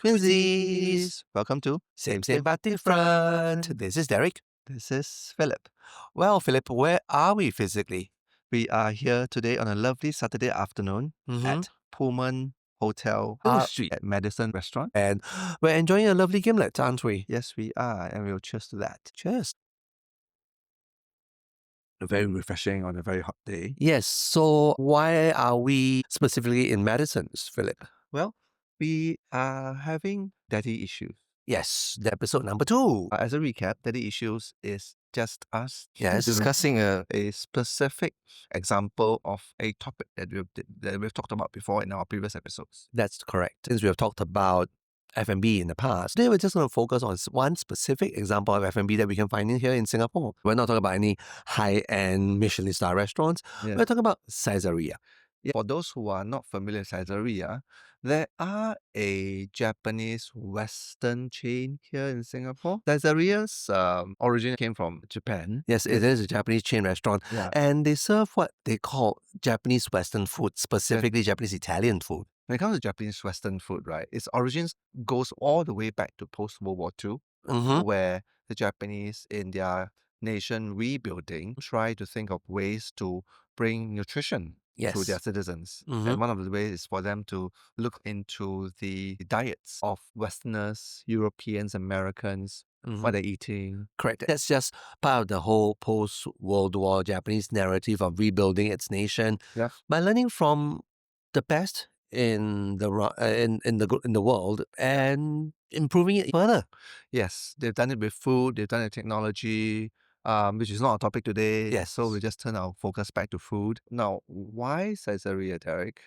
Twinsies! Welcome to Same but different. This is Derek. This is Philip. Well, Philip, where are we physically? We are here today on a lovely Saturday afternoon at Pullman Hotel Street at Madison Restaurant. And we're enjoying a lovely gimlet, aren't we? Yes, we are, and we'll cheers to that. Cheers. Very refreshing on a very hot day. Yes, so why are we specifically in Madison, Philip? Well, we are having daddy issues. Yes, the episode number 2. As a recap, daddy issues is just us Yes. discussing a specific example of a topic that we've talked about before in our previous episodes. That's correct. Since we have talked about F&B in the past, today we're just going to focus on one specific example of F&B that we can find in here in Singapore. We're not talking about any high-end Michelin star restaurants. Yeah. We're talking about Saizeriya. Yeah. For those who are not familiar with Saizeriya, there are a Japanese Western chain here in Singapore. Saizeriya's origin came from Japan. Yes, it is a Japanese chain restaurant. Yeah. And they serve what they call Japanese Western food, specifically Japanese Italian food. When it comes to Japanese Western food, right, its origins goes all the way back to post-World War II, where the Japanese, in their nation rebuilding, try to think of ways to bring nutrition to their citizens. And one of the ways is for them to look into the diets of Westerners, Europeans, Americans, what they're eating. Correct. That's just part of the whole post-World War Japanese narrative of rebuilding its nation by learning from the best in the world and improving it further. Yes, they've done it with food, they've done it with technology, which is not our topic today. Yes. So we just turn our focus back to food. Now, why Saizeriya, Derek?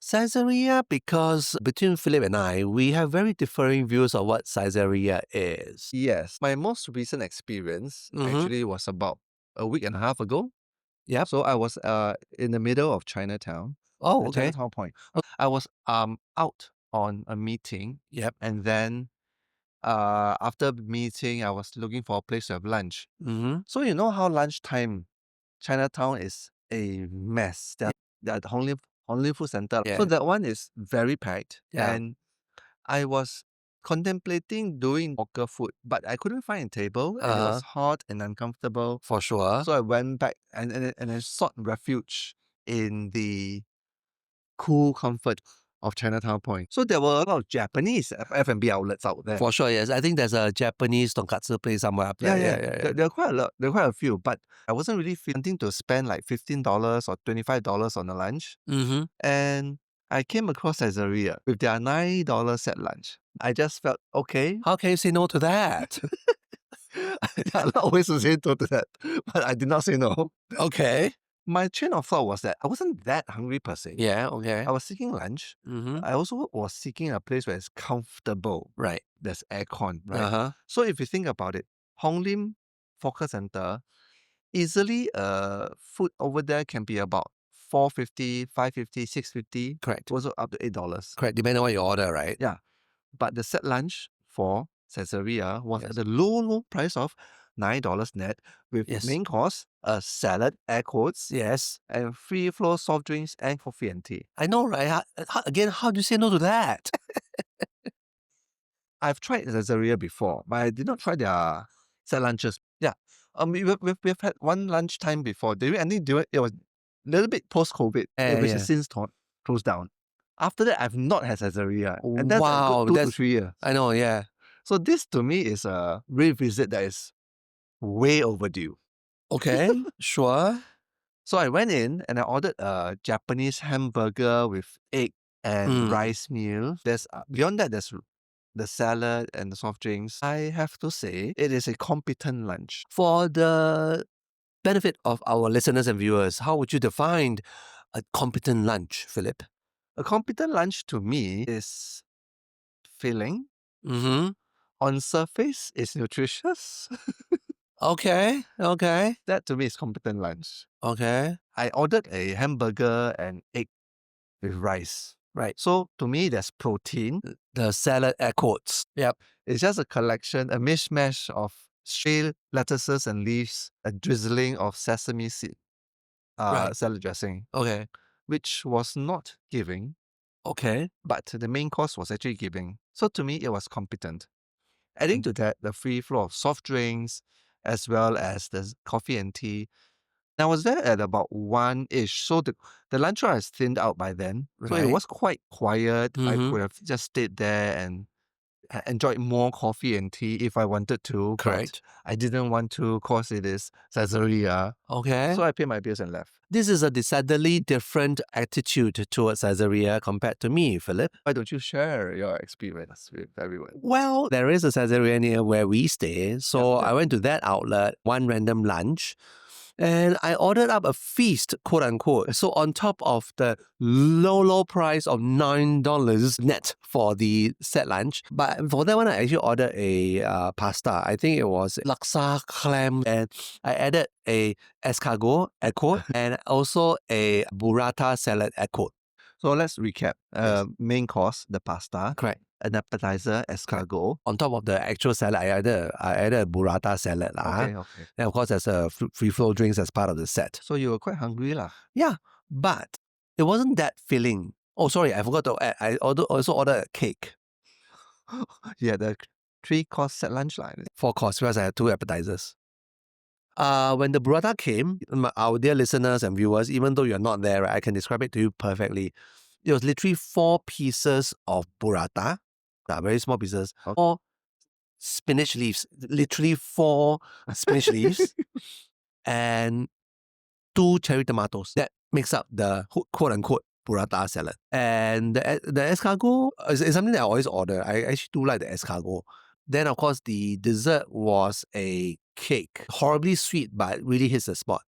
Saizeriya, because between Philip and I, we have very differing views of what Saizeriya is. Yes. My most recent experience actually was about a week and a half ago. Yep. So I was in the middle of Chinatown. Oh, okay. Chinatown Point. I was out on a meeting. Yep. And then after the meeting, I was looking for a place to have lunch. So you know how lunchtime Chinatown is a mess. The Hong Food Center. Yeah. So that one is very packed. Yeah. And I was contemplating doing hawker food, but I couldn't find a table, and it was hot and uncomfortable. For sure. So I went back and I sought refuge in the cool comfort of Chinatown Point. So there were a lot of Japanese F&B outlets out there. For sure, yes. I think there's a Japanese tonkatsu place somewhere up there. Yeah. There are quite a lot. There are quite a few, but I wasn't really wanting to spend like $15 or $25 on a lunch. And I came across Saizeriya with their $9 set lunch. I just felt, okay. How can you say no to that? There are a lot of ways to say no to that, but I did not say no. Okay. My train of thought was that I wasn't that hungry per se. Yeah, okay. I was seeking lunch. I also was seeking a place where it's comfortable. Right. There's aircon, right? So if you think about it, Hong Lim Focus Center, easily food over there can be about $4.50, $5.50, $6.50. Correct. Also up to $8. Correct, depending on what you order, right? Yeah. But the set lunch for Saizeriya was at the low price of $9 net with main course, a salad, air quotes, and free flow soft drinks and coffee and tea. I know, right? How do you say no to that? I've tried Saizeriya before, but I did not try their set lunches. Yeah. We've had one lunchtime before. I think it was a little bit post-COVID, which has since closed down. After that, I've not had Saizeriya. And that's a good 2 to 3 years. I know, yeah. So this to me is a revisit that is way overdue. Okay, sure. So I went in and I ordered a Japanese hamburger with egg and rice meal. There's beyond that, there's the salad and the soft drinks. I have to say, it is a competent lunch. For the benefit of our listeners and viewers, how would you define a competent lunch, Philip? A competent lunch to me is filling. On surface, it's nutritious. Okay. That to me is competent lunch. Okay. I ordered a hamburger and egg with rice. Right. So to me, there's protein. The salad air quotes. Yep. It's just a collection, a mishmash of stray lettuces and leaves, a drizzling of sesame seed salad dressing. Okay. Which was not giving. Okay. but the main course was actually giving. So to me, it was competent. Adding to that, the free flow of soft drinks, as well as the coffee and tea. I was there at about 1-ish, so the lunch hour has thinned out by then. So it Right. was quite quiet. I Mm-hmm. could have just stayed there and enjoyed more coffee and tea if I wanted to, but Correct. I didn't want to because it is Saizeriya. Okay. So I paid my bills and left. This is a decidedly different attitude towards Saizeriya compared to me, Philip. Why don't you share your experience with everyone? Well, there is a Saizeriya near where we stay, so Yeah. I went to that outlet, one random lunch, and I ordered up a feast, quote unquote. So on top of the low price of $9 net for the set lunch, but for that one I actually ordered a pasta. I think it was laksa clam, and I added a escargot, a quote, and also a burrata salad, a quote. So let's recap. Yes. Main course, the pasta. Correct. An appetizer, escargot. On top of the actual salad, I added a burrata salad. Okay. And of course, there's a free flow drinks as part of the set. So you were quite hungry lah. Yeah, but it wasn't that filling. Oh, sorry, I forgot to add. I also ordered a cake. Yeah, the 3-course set lunch line. 4 course, whereas I had 2 appetizers. When the burrata came, our dear listeners and viewers, even though you're not there, right, I can describe it to you perfectly. It was literally 4 pieces of burrata, very small pieces, 4 spinach leaves, literally 4 spinach leaves, and 2 cherry tomatoes. That makes up the quote unquote burrata salad. And the escargot is something that I always order. I actually do like the escargot. Then, of course, the dessert was a cake. Horribly sweet, but really hits the spot.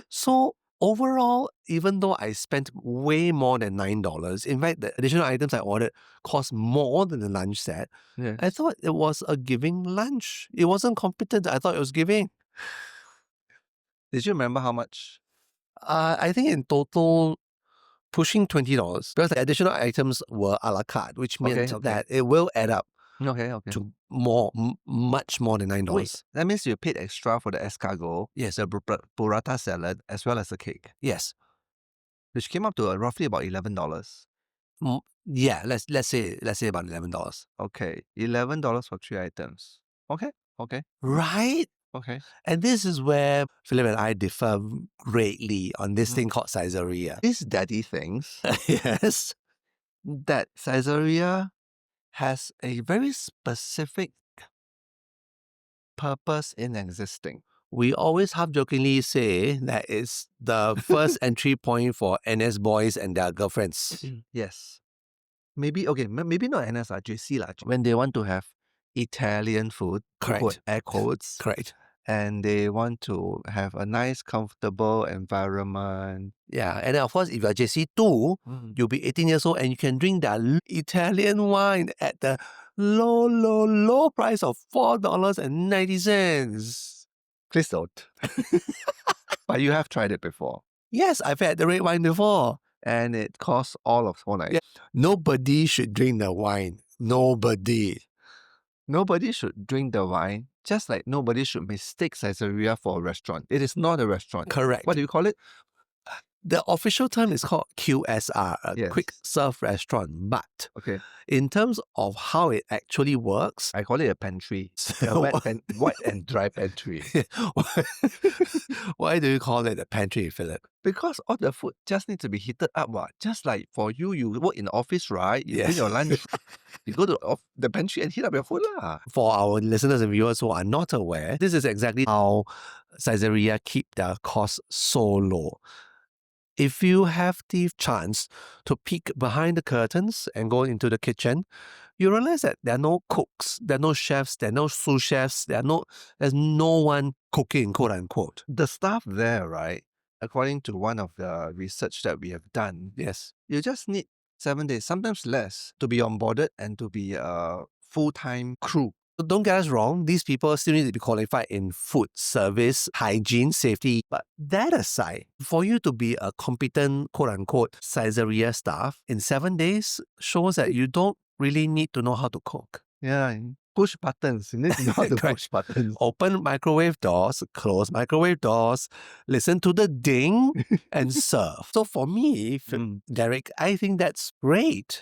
So, overall, even though I spent way more than $9, in fact, the additional items I ordered cost more than the lunch set, Yes. I thought it was a giving lunch. It wasn't competent. I thought it was giving. Did you remember how much? I think in total, pushing $20 because the additional items were a la carte, which meant that it will add up to much more than $9. Wait, that means you paid extra for the escargot, Yes. the burrata salad, as well as the cake, Yes. which came up to roughly about $11. Yeah, let's say about $11. Okay, $11 for 3 items. Okay. Right? Okay. And this is where Philip and I differ greatly on this thing called Saizeriya. These daddy things Yes. that Saizeriya has a very specific purpose in existing. We always half-jokingly say that it's the first entry point for NS boys and their girlfriends. Yes. Maybe not NS, JC. When they want to have Italian food, quote, air quotes, Correct. and they want to have a nice, comfortable environment. Yeah, and then of course, if you're JC too, you'll be 18 years old and you can drink that Italian wine at the low price of $4.90. Please don't. But you have tried it before. Yes, I've had the red wine before. And it costs all of $4.90. Yeah. Nobody should drink the wine. Nobody. Nobody should drink the wine, just like nobody should mistake Saizeriya for a restaurant. It is not a restaurant. Correct. What do you call it? The official term is called QSR, a quick serve restaurant. But in terms of how it actually works, I call it a pantry. A wet and dry pantry. Why do you call it a pantry, Philip? Because all the food just needs to be heated up. Just like for you work in the office, right? You bring your lunch, you go to the pantry and heat up your food. For our listeners and viewers who are not aware, this is exactly how Saizeriya keep their costs so low. If you have the chance to peek behind the curtains and go into the kitchen, you realize that there are no cooks, there are no chefs, there are no sous chefs, there's no one cooking, quote unquote. The staff there, right, according to one of the research that we have done, yes, you just need 7 days, sometimes less, to be onboarded and to be a full-time crew. Don't get us wrong, these people still need to be qualified in food, service, hygiene, safety. But that aside, for you to be a competent, quote-unquote, Saizeriya staff in 7 days shows that you don't really need to know how to cook. Yeah, push buttons. You need to know how to Correct. push buttons. Open microwave doors, close microwave doors, listen to the ding, and serve. So for me, Derek, I think that's great.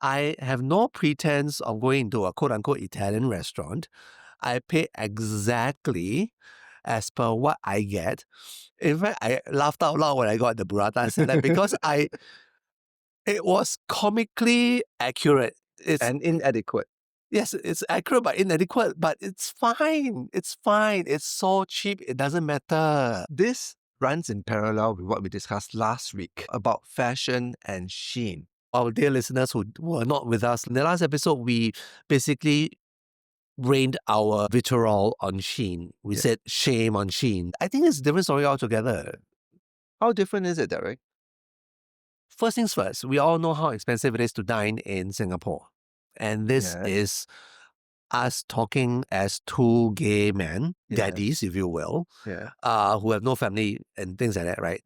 I have no pretense of going into a quote unquote Italian restaurant. I pay exactly as per what I get. In fact, I laughed out loud when I got the burrata salad because it was comically accurate. And inadequate. Yes, it's accurate but inadequate, but it's fine. It's fine. It's so cheap, it doesn't matter. This runs in parallel with what we discussed last week about fashion and Shein. Our dear listeners who were not with us, in the last episode, we basically rained our vitriol on Shein. We said shame on Shein. I think it's a different story altogether. How different is it, Derek? First things first, we all know how expensive it is to dine in Singapore. And this is us talking as two gay men, daddies, if you will, who have no family and things like that, right?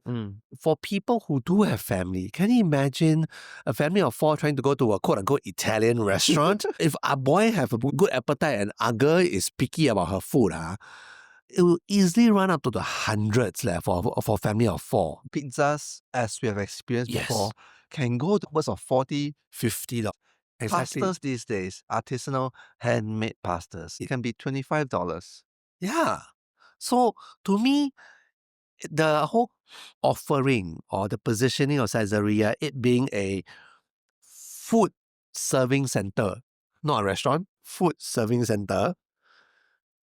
For people who do have family, can you imagine a family of 4 trying to go to a quote-unquote Italian restaurant? If our boy have a good appetite and our girl is picky about her food, it will easily run up to the hundreds for a family of 4. Pizzas, as we have experienced before, can go upwards of $40, $50. Exactly. Pastas these days, artisanal handmade pastas, it can be $25. Yeah. So to me, the whole offering or the positioning of Saizeriya, it being a food serving center, not a restaurant, food serving center,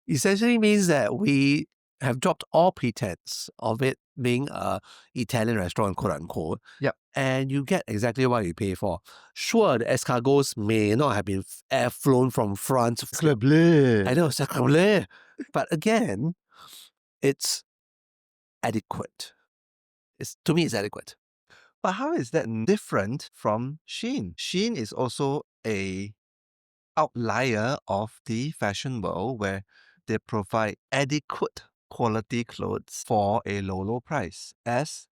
essentially means that we have dropped all pretense of it being a Italian restaurant, quote unquote. Yep. And you get exactly what you pay for. Sure, the escargots may not have been air flown from France. I know, sacre bleu. But again, it's adequate. To me, it's adequate. But how is that different from Shein? Shein is also a outlier of the fashion world where they provide adequate quality clothes for a low price, as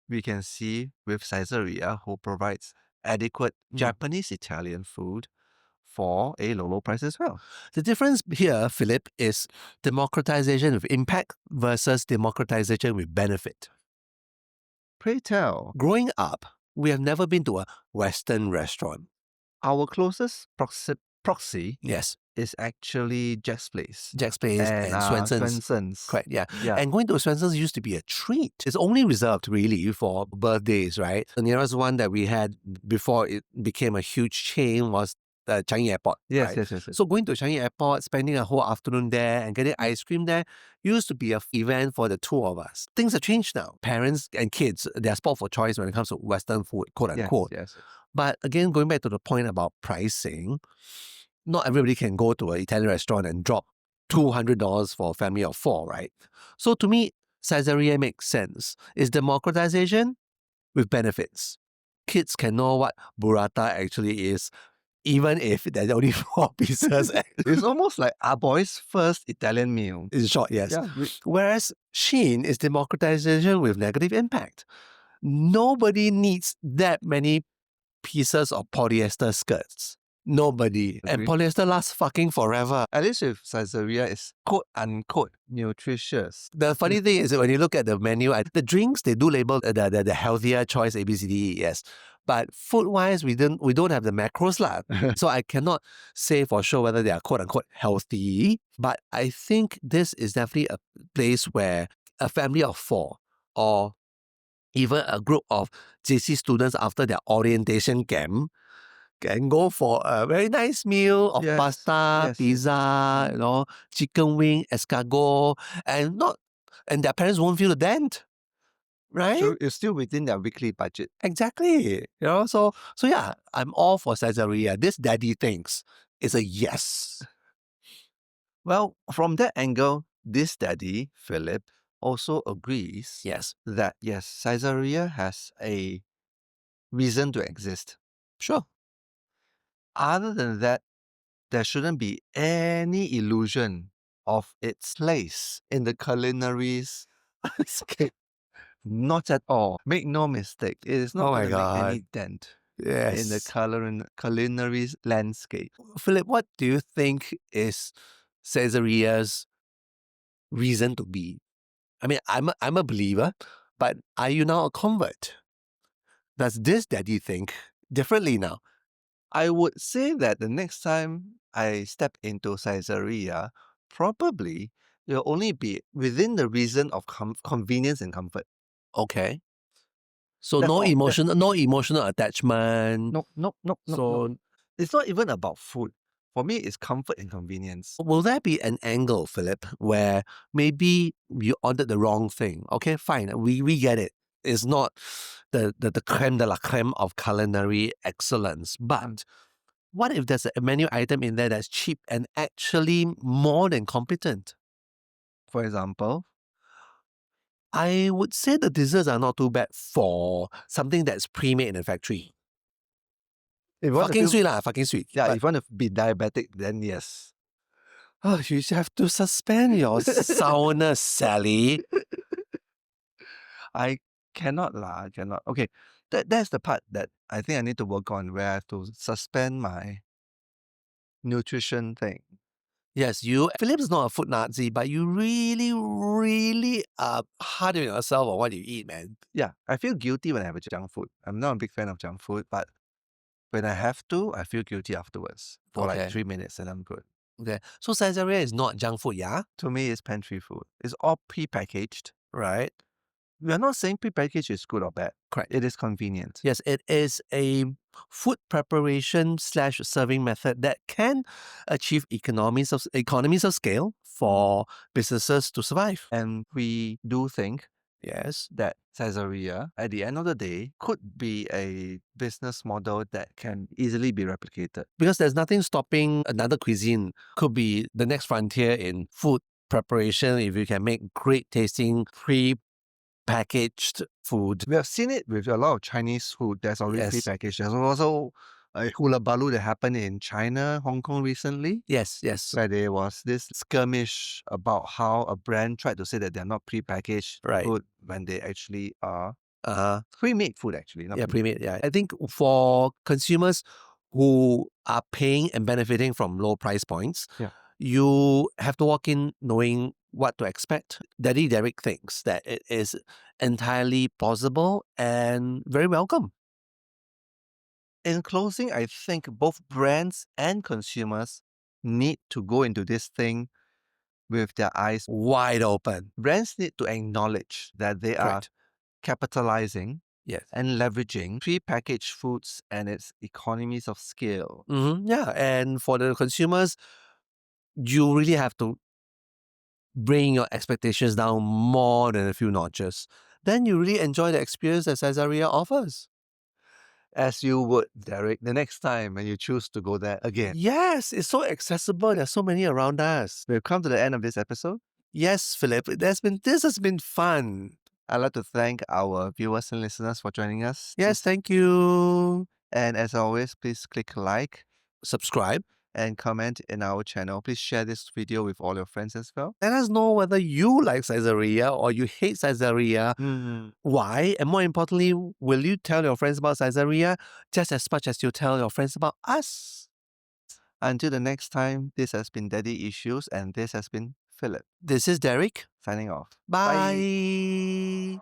we can see with Saizeriya, who provides adequate Japanese Italian food for a low price as well. The difference here, Philip, is democratization with impact versus democratization with benefit. Pray tell. Growing up, we have never been to a Western restaurant. Our closest proxy Yes. is actually Jack's Place. Jack's Place and Swenson's. Correct, yeah. And going to Swenson's used to be a treat. It's only reserved really for birthdays, right? The nearest one that we had before it became a huge chain was the Changi Airport. Yes. So going to Changi Airport, spending a whole afternoon there and getting ice cream there used to be an event for the two of us. Things have changed now. Parents and kids, they're sport for choice when it comes to Western food, quote unquote. Yes. But again, going back to the point about pricing, not everybody can go to an Italian restaurant and drop $200 for a family of 4, right? So to me, Saizeriya makes sense. It's democratization with benefits. Kids can know what burrata actually is, even if there's only 4 pieces. It's almost like our boy's first Italian meal. In short, yes. Yeah. Whereas Shein is democratization with negative impact. Nobody needs that many pieces of polyester skirts. Nobody. Agree. And polyester lasts fucking forever. At least with Saizeriya, it's quote unquote nutritious. The funny thing is that when you look at the menu, the drinks, they do label the healthier choice A, B, C, D, E, yes. But food-wise, we don't have the macros lah. So I cannot say for sure whether they are quote unquote healthy. But I think this is definitely a place where a family of 4 or even a group of JC students after their orientation camp can go for a very nice meal of pasta, pizza, chicken wing, escargot, and their parents won't feel the dent. Right? True, it's still within their weekly budget. Exactly. So yeah, I'm all for Saizeriya. This daddy thinks is a yes. Well, from that angle, this daddy, Philip, also agrees that Saizeriya has a reason to exist. Sure. Other than that, there shouldn't be any illusion of its place in the culinary scape. Not at all. Make no mistake, it is not going to make any dent. in the Yes. culinary landscape. Philip, what do you think is Caesaria's reason to be? I mean, I'm a believer, but are you now a convert? Does this daddy think differently now? I would say that the next time I step into Caesarea, probably it'll only be within the reason of convenience and comfort. Okay. So That's all. no emotional attachment. No, no, no, no, no. So It's not even about food. For me, it's comfort and convenience. will there be an angle, Philip, where maybe you ordered the wrong thing? Okay, fine. We get it. It's not the creme de la creme of culinary excellence. But what if there's a menu item in there that's cheap and actually more than competent? For example, I would say the desserts are not too bad for something that's pre-made in a factory. if you want to Fucking feel, sweet lah, fucking sweet. yeah, But if you want to be diabetic, then yes. oh, you have to suspend your sourness, Sally. I cannot lah, I cannot. Okay, that's the part that I think I need to work on, where I have to suspend my nutrition thing. Yes, Philip's not a food Nazi, but you really, really are hard on yourself on what you eat, man. Yeah, I feel guilty when I have a junk food. I'm not a big fan of junk food, but when I have to, I feel guilty afterwards for like Okay. 3 minutes and I'm good. Okay. So Saizeriya is not junk food, yeah? To me, it's pantry food. It's all pre-packaged. Right. We are not saying pre-packaged is good or bad. Correct. It is convenient. Yes, it is a food preparation / serving method that can achieve economies of scale for businesses to survive. And we do think Yes. that Caesarea, at the end of the day, could be a business model that can easily be replicated. Because there's nothing stopping another cuisine. Could be the next frontier in food preparation if you can make great tasting pre-packaged food. We have seen it with a lot of Chinese food that's already Yes. pre-packaged. There's also a hula baloo that happened in China, Hong Kong recently, Yes, yes. where there was this skirmish about how a brand tried to say that they're not pre-packaged Right. food when they actually are Uh-huh. pre-made food actually. Not Yeah, pre-made. pre-made. Yeah. I think for consumers who are paying and benefiting from low price points, Yeah. you have to walk in knowing what to expect. Daddy Derek thinks that it is entirely plausible and very welcome. In closing, I think both brands and consumers need to go into this thing with their eyes Wide open. Brands need to acknowledge that they are Correct. capitalizing Yes. and leveraging pre-packaged foods and its economies of scale. Yeah. And for the consumers, you really have to bring your expectations down more than a few notches. Then you really enjoy the experience that Caesarea offers. As you would, Derek, the next time when you choose to go there again. Yes, it's so accessible. There's so many around us. We've come to the end of this episode. Yes, Philip, this has been fun. I'd like to thank our viewers and listeners for joining us. Yes, thank you. And as always, please click like Subscribe. and comment in our channel. Please share this video with all your friends as well. Let us know whether you like Caesarea or you hate Caesarea. Why? And more importantly, will you tell your friends about Caesarea just as much as you tell your friends about us? Until the next time, this has been Daddy Issues and this has been Philip This is Derek. signing off. Bye.